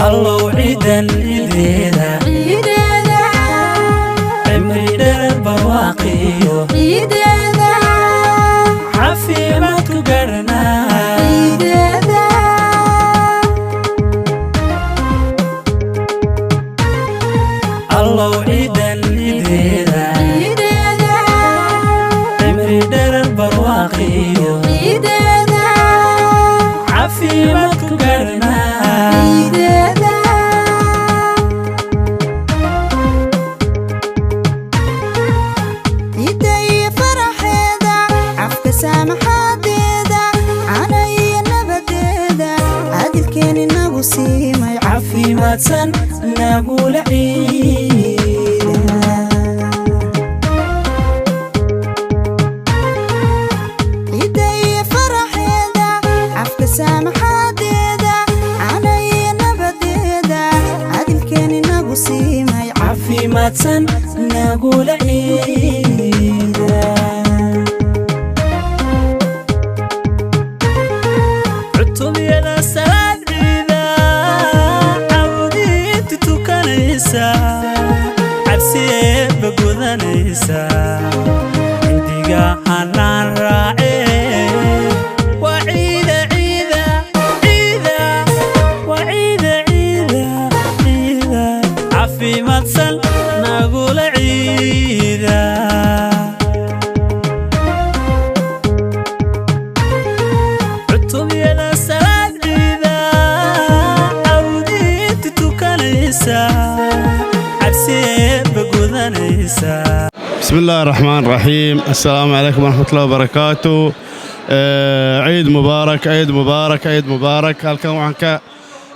الله عيدا عيدنا عيدنا عمرنا البواقي عيدنا عافيمتك قرنا عيدنا الله عيدا عيدنا عيدنا عمرنا البواقي عيدنا عافيمتك قرنا عفي ما تسن نقول عيدا عيدي فرحيدا عفك سامحاديدا علي نبديدا عدل كان نقصي ما عفي ما تسن نقول عيدا عطم يا سلام عبسي بقودانيسا عندي حنان راعي وعيدة عيدة عيدة وعيدة عيدة عيدة عفي ما تصل نقول عيدة عدتم يا سلام عيدة عوديت تكنيسا بسم الله الرحمن الرحيم. السلام عليكم ورحمة الله وبركاته. عيد مبارك عيد مبارك عيد مبارك. هلكن waxaan ka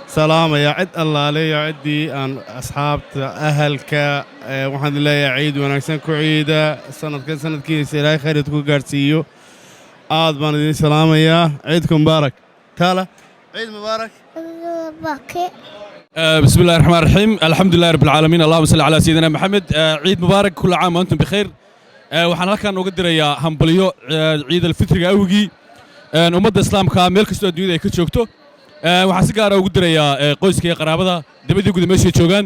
salaamayaa cid allaale iyo cidii aan asxaabta ahalka waxaan leeyahay ciid wanaagsan ku ciida sanadkan sanadkiisa ilaahay khayr ku gaarsiiyo aad baan idin salaamayaa ciidku mubaarak taala ciid mubaarak بسم الله الرحمن الرحيم. الحمد لله رب العالمين. اللهم صل على سيدنا محمد. عيد مبارك كل عام وأنتم بخير. waxaan halkan uga dirayaa hambalyo ciid al-fitriga awgii ummadda islaamka meel kasta oo dunida ay ka joogto waxaan si gaar ah ugu dirayaa qoyska iyo qaraabada dibadda guud meesha joogaan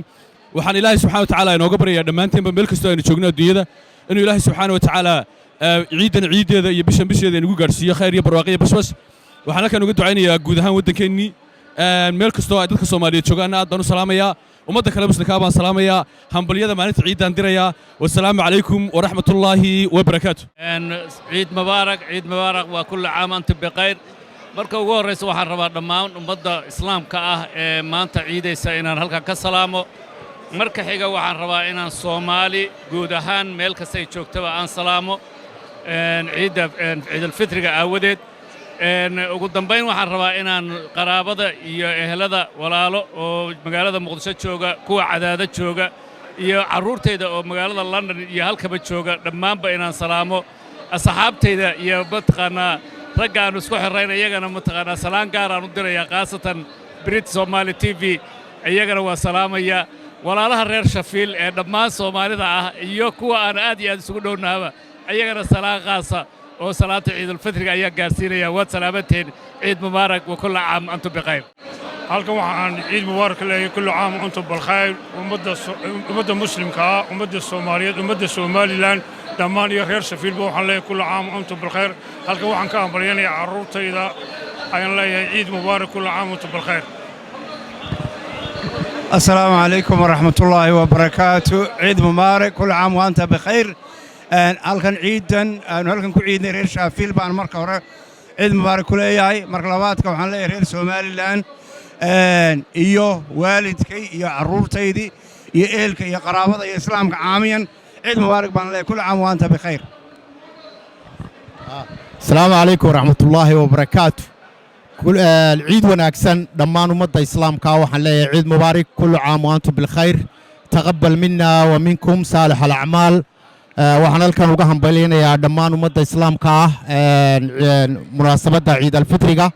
waxaan ilaahay subxaanahu wa ta'aala inooga baryayaa dhammaanteen meel kasta oo aynu joogno adduunyada inuu ilaahay subxaanahu wa ta'aala ciidan ciideeda iyo bishan inagu gaarsiiyo khayr iyo barwaaqo iyo bashbash waxaan halkan uga ducaynayaa guud ahaan waddankeennii meel kastoo ay dadka Soomaaliyeed joogaan aad baan u salaamayaa ummadda kale muslimka baan salaamayaa hambaliyada maalinta ciidan dirayaa wassalaamu calaykum wa rahmatullaahi wa barakaatuh. ciid mubaarak wa kullu caam antum bikhayr. marka ugu horeysa waxaan rabaa dhammaan ummadda islaamka ah ee maanta ciidaysa inaan halkan ka salaamo marka xiga waxaan rabaa inaan Soomaali guud ahaan meel kasta ay joogtaba aan salaamo ciid al-fitriga aawadeed ugu dambayn waxaan rabaa inaan qaraabada iyo ehelada walaalo oo magaalada Muqdisho jooga kuwa Cadaada jooga iyo caruurtayda oo magaalada London iyo halkaba jooga dhammaanba inaan salaamo asxaabtayda iyo badqana ragga aan isku xirnay iyagana mataqaana salaan gaar aan u dirayaa qaasatan Brit Somali TV iyagana waa salaamaya walaalaha reer Shafiil ee dhammaan Soomaalida ah iyo kuwa aan aad iyo aad isugu dhownaaba iyagana salaan qaasa oo salaata ciid al-fitriga ayaa gaarsiinaya wad salaamanteen ciid mubaarak wa kullu caam antum bikhayr. halkan waxaan ciid mubaarak leeyahay kullu caam antum bikhayr ummadda muslimka ummadda Soomaaliyeed ummadda Somaliland dhammaan iyo reer Shafiilba waxaan leeyahay kullu caam antum bikhayr. halkan waxaan ka ambaliyanayaa caruurtayda ayaan leeyahay ciid mubaarak kullu caam antum bikhayr. السلام عليكم ورحمة الله وبركاته. عيد مبارك كل عام وأنت بخير. halkan ciidan aanu halkan ku ciidnay reer Shafiil baan marka hore ciid mubaarak ku leeyahay marka labaadka waxaan leeyahay reer Somaliland iyo waalidkay iyo caruurtaydii iyo eelka iyo qaraabada iyo islaamka caamiyan ciid mubaarak baan leeyahay كل عام وأنت بخير. السلام عليكم ورحمة الله وبركاته. كل العيد وناكسن دمان ومدة إسلام كاو حلي عيد مبارك كل عام وأنتم بالخير تقبل منا ومنكم صالح الأعمال وحنا لكن وجههم بلينا يا دمان ومدة إسلام كا مناسبة عيد الفطر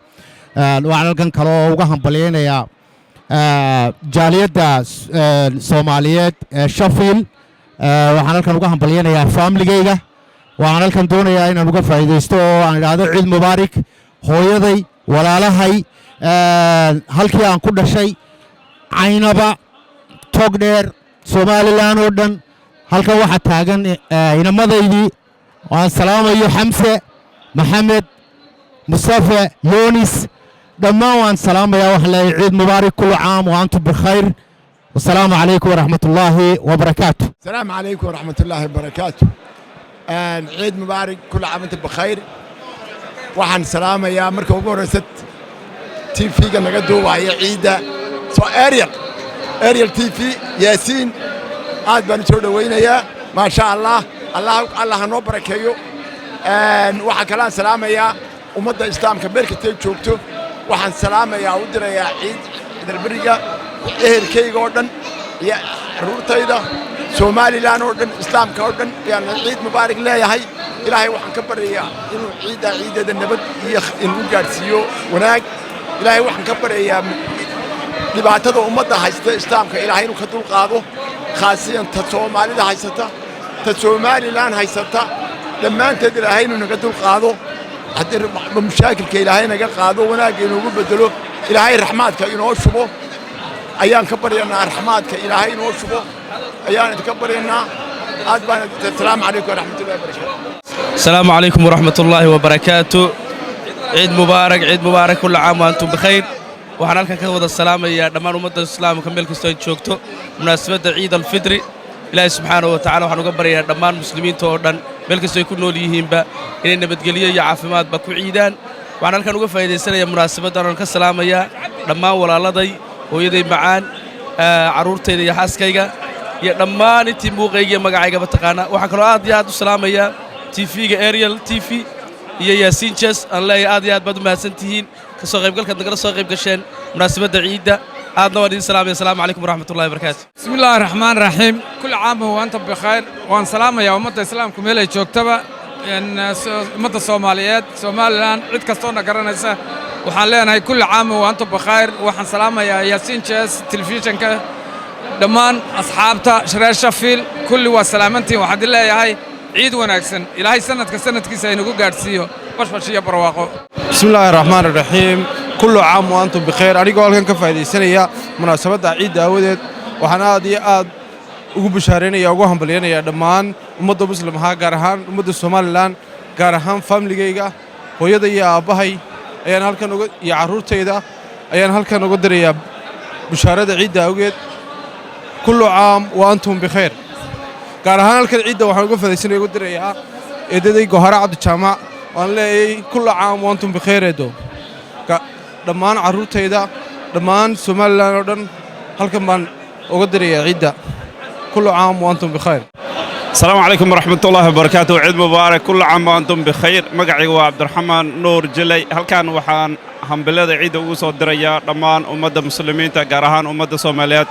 وحنا لكن كلو وجههم بلينا يا جالية الصومالية شافيل وحنا لكن وجههم بلينا يا فاملي جيجا وحنا لكن دونا يا إن وجه فايدستو عن هذا عيد مبارك هو يدي walaalahay halkii aan ku dhashay caynaba togdheer somalilan oo dhan halkan waxaa taagan inamadaydii waan salaamayo xamse maxamed mustafa yoonis dhammaan waan salaamayaa waxaan leeyahay ciid mubaarak kullu caam wa antum bikhayr wasalaamu calaykum waraxmat ullaahi wabarakaatu السلام عليكم ورحمة الله وبركاته. عيد مبارك كل عام وانتم بخير. وحن سلامة يا مركب ورست تي في قلنا قدو وهي عيدة سو اريال تي في ياسين عاد بنشود وين يا ما شاء الله الله نبارك يو. وحن كلام سلامة يا ومدة إسلام كبير كتير شوكتو. وحن سلامة يا ودرا يا عيد دربرية كي جوردن يا رورتايدا Somaliland oo dhan islaamka oo dhan yaan ciid mubaarak leeyahay ilaahay waxaan ka baryayaa inuu ciidada nabad iyo inuu gaarsiiyo wanaag ilaahay waxaan ka baryayaa dhibaatada ummadda haysta islaamka ilaahay inuu ka dulqaado khaasiyan ta Soomaalida haysata ta Somaliland haysata dhammaanteed ilaahay inuu naga dulqaado haddii mushaakilka ilaahay naga qaado wanaag inuu bedelo ilaahay raxmaadka inoo shubo ayaan ka baryaynaa raxmaadka ilaahay inoo shubo ayaan ka baryaynaa aad baan السلام عليكم ورحمة الله وبركاته. السلام عليكم ورحمة الله وبركاته. عيد مبارك كل عام وأنتم بخير. وحنا لكن كذا السلام يا دمان أمة الإسلام وكمل كستوين شوكتو مناسبة عيد الفطر إلهي سبحانه وتعالى وحنا قبر يا دمان مسلمين توردن ملك استوي كنوا ليهم با إن بتقليه يا عافمات بكو عيدان وحنا لكن نقول في هذه السنة يا مناسبة دارنا كالسلام يا دمان ولا لضي ويدي معان عرورتي يا حاسكيجا يا دمان انتي موقعي مقعيقة بتقانا وحكرا آديات وسلامية تيفيga اريال تيفي يا ياسين جس الله آديات بدو ما سنتهين كسو غيب قلك نقرأ سو غيب قشين مناسبة عيدة آدنا ودين السلام عليكم ورحمة الله وبركاته. بسم الله الرحمن الرحيم. كل عام وأنتم بخير وأن سلام يا أمة الإسلام كميلة جوكتبا إن أمة الصوماليات سوماليان عيد كستونا قرنسة وحاليا هاي كل عام وأنتم بخير وحن سلام يا ياسين جس تلفزيون ك دمان أصحابته شرير شفيل كل وسلامتي وحد الله يا هاي عيد وناكسن إلى هاي سنة كسنة كيسة ينقو قارسيو باش يا برواقو. بسم الله الرحمن الرحيم. كل عام وأنتم بخير. أنا قال كان كفاية سنة مناسبة عيد داود وحنا دي ugu bashaareenaya ugu hambalyeynaya dhammaan ummadda muslimka gaar ahaan ummadda Soomaaliland gaar ahaan familygayga hooyada iyo aabahay ayaan halkan uga iyo caruurtayda ayaan halkan uga dirayaa bashaarada ciidda awgeed kullu caam wa antum bikhair gaar ahaan halkan ciidda waxaan uga fadhiisanay ugu dirayaa eedaday Gohara Cabdi Jaamac waan leeyahay kullu caam wa antum bikhair eedo dhammaan caruurtayda dhammaan Soomaaliland oo dhan halkan baan uga dirayaa ciidda كل عام وأنتم بخير. السلام عليكم ورحمة الله وبركاته. عيد مبارك كل عام وأنتم بخير. مقعي وعبد الرحمن نور جلي هل كان وحان هم بلاد عيد وصول دريا رمان أمد المسلمين تجارهان أمد الصوماليات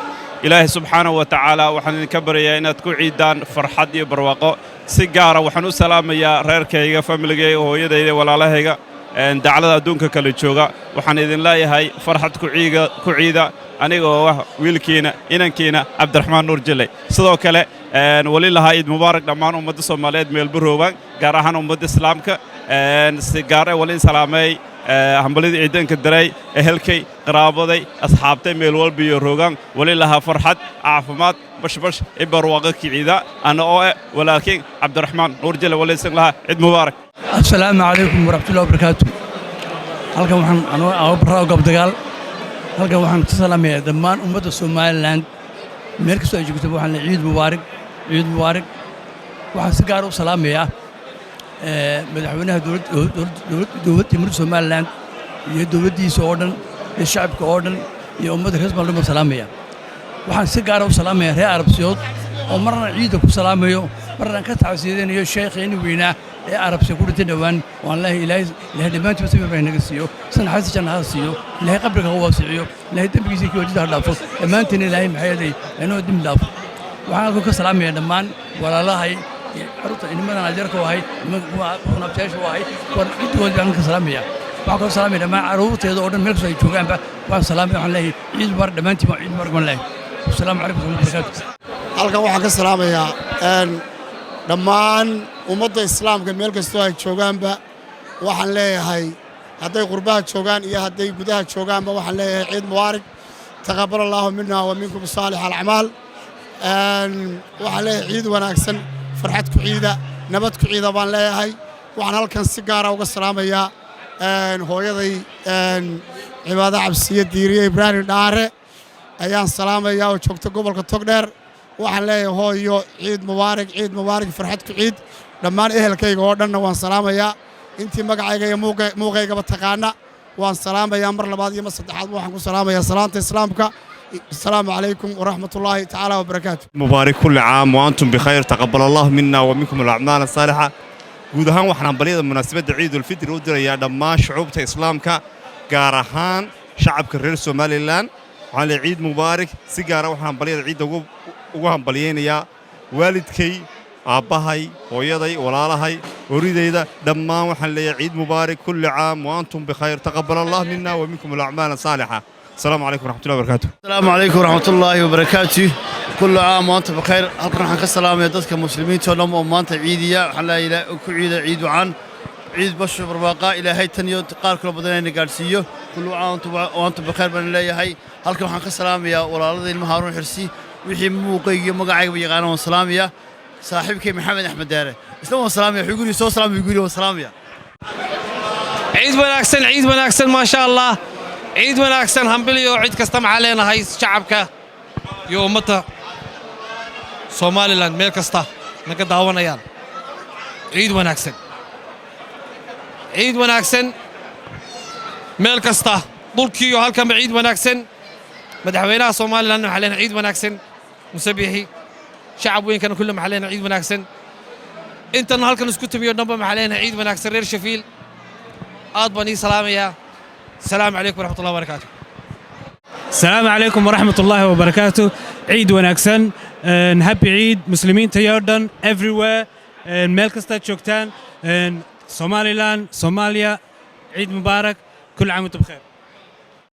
إلهي سبحانه وتعالى وحن نكبر يا إن تكون عيدان فرحة برواقة سيجارة وحنو سلام يا رير كيجا فاميلي وهو يدي ولا له هيجا دعلا دونك كل شوجا وحن إذن الله هاي فرحة كعيدة anigoo wiilkiina inankiina Cabdiraxmaan Nuur Jilay sidoo kale walilaha Eid Mubarak dhammaan ummadda Soomaaliyeed meel barooban gaar ahaan ummadda Islaamka si gaar ah walin salaamay hambalida ciidanka daray ehelkay qaraabaday asxaabtay meel walba iyo roogan walilaha farxad caafimaad bash ibarwaaqo ciida ana oo walaakiin Cabdiraxmaan Nuur Jilay walisan laha Eid Mubarak. Assalaamu alaykum warahmatullahi wabarakatuh. halkan waxaan anoo barraa gobdagaal halkan waxaan ku salaamayaa dhammaan ummadda Soomaaliland meel kasta ay joogto waxaan leeyahay ciid mubaarak waxaan si gaar ah u salaamayaa madaxweynaha dowladda Soomaaliland iyo dowladdiisa oo dhan iyo shacabka oo dhan iyo ummadda reer Soomaaliland salaamaya waxaan si gaar ah u salaamayaa reer Arabsiyood oo marna ciida ku salaamayo marna ka tacsiidinayo sheekheeni weynaa ee Arabsiga ku dhintay dhawaan waan ilaahay dhamaantii si weyn naga siiyo san xasan jannaha siiyo ilaahay qabriga u waasiyo ilaahay dambigiisa iyo wajida dhaafo dhamaantiin ilaahay maxayday inoo dim dhaafo waxaan ku salaamayaa dhammaan walaalahay carruurta inimadan ajarka wahay nabtayaasha wahay war ciidooda aan ka salaamayaa waxaan ku salaamayaa dhammaan carruurteeda oo dhan meel kasta ay joogaanba waxaan salaamayaa waxaan leeyahay ciid mubarak dhamaantiin ciid mubarak waan leeyahay assalaamu calaykum wa rahmatullahi wa barakatuh. halkan waxaan ka salaamayaa dhammaan ummadda islaamka meel kastoo ay joogaanba waxaan leeyahay hadday qurbaha joogaan iyo hadday gudaha joogaanba waxaan leeyahay ciid mubaarak تقبل الله منا ومنكم صالح الأعمال وعليه عيد وناكسن فرحتكم عيدة نبتكم عيدة بان ليهي وعن هالكن سيجارة والسلام يا هو يضي عبادة عبسية ديرية إبراهيم داره أيام سلام يا وشوكت قبل كتقدر وعن ليه هو يو عيد مبارك فرحتكم عيد لما أهل كي يقولنا وان سلام يا أنتي مقعي موقعي بتقانا وان سلام يا مر لبعض يوم الصدحات وحنا سلام يا سلامة إسلامك السلام عليكم ورحمة الله تعالى وبركاته. مبارك كل عام وأنتم بخير تقبل الله منا ومنكم الأعمال الصالحة. guud ahaan waxaan baliyada munaasabadda ciidul fitr u dirayaa dhammaan shucuubta islaamka gaar ahaan shacabka reer Somaliland waxaan leeyahay ciid mubaarak si gaar ah waxaan baliyada ciid ugu hambaliyeenayaa waalidkay aabahay hooyaday walaalahay oridayda dhammaan waxaan leeyahay ciid mubaarak kulli caam wa antum bikhayr taqabbal Allah minna wa minkum al-a'mal as-salihah. السلام عليكم ورحمة الله وبركاته. السلام عليكم ورحمة الله وبركاته. كل عام وأنتم بخير. halkan waxaan ka salaamayaa dadka muslimiinta oo dhan oo maanta ciidiya waxaan leeyahay ku ciida ciid wacan ciid basho barwaaqo ilaahay tan iyo qaar kale badan ay gaarsiiyo kullu caam wa antum bikhair baan leeyahay halkan waxaan ka salaamayaa walaaladii ilmaha Haruun Xirsi wixii muuqayga iyo magacayga yaqaan oo salaamaya saaxiibkay Maxamed Axmed Daare isla oo salaamaya wuxuu guri soo salaamay guri oo salaamaya ciid wanaagsan ma sha Allah ciid wanaagsan hambiliyo cid kasta maxaa leenahay shacabka iyo ummadda Somaliland meel kasta naga daawanayaan ciid wanaagsan meel kasta dhulkii iyo halkan ciid wanaagsan madaxweynaha Somaliland waxaa leenahay ciid wanaagsan musabiixi shacab weynkan kullu maxaa leenahay ciid wanaagsan intan halkan isku timiyo dhanba maxaa leenahay ciid wanaagsan reer Shafiil aad baan salaamayaa السلام عليكم ورحمة الله وبركاته. السلام عليكم ورحمة الله وبركاته. عيد وناكسن هابي عيد مسلمين تياردن everywhere ملكستا شوكتان Somaliland Somalia عيد مبارك كل عام وانتم بخير.